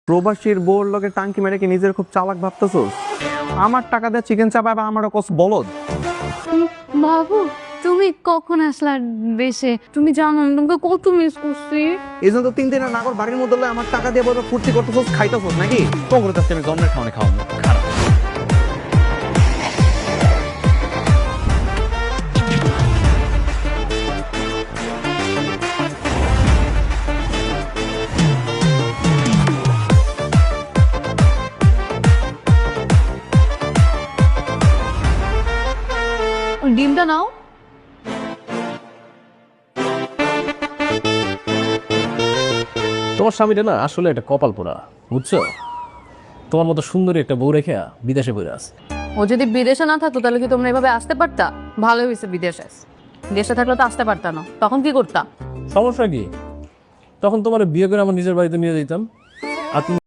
প্রবাসীর বউর লগে টাঙ্কি মেরে কি নিজের খুব চালাক ভাবতেছোস? আমার টাকা দিয়ে চিকেন চাপ আর আমারও কস বলদ। বাবু তুমি কখন আসলা দেশে? তুমি জানো আমি তোমাকে কত মিস করছি। এই জন্য তো 3 দিনের নাগর বাড়ির মধ্যে লয়ে আমার টাকা দিয়ে বড় ফুর্তি করতেছোস, খাইতেছোস নাকি? তোর কাছে আমি জন্মের খাওয়ানি খাওয়াবো খারাপ। ডিমটা নাও। তোমার স্বামীটা না আসলে একটা কপাল পোড়া, বুঝছো? তোমার মতো সুন্দরী একটা বউ রেখে বিদেশে বইরে আছে। ও যদি বিদেশে না থাকতো তাহলে কি তোমরা এভাবে আসতে পারতা? ভালো হয়েছে বিদেশে। দেশে থাকলে তো আসতে পারতা না, তখন কি করতা? সমস্যা কি? তখন তোমার বিয়ে করে আমার নিজের বাড়িতে নিয়ে যেতাম আর তুমি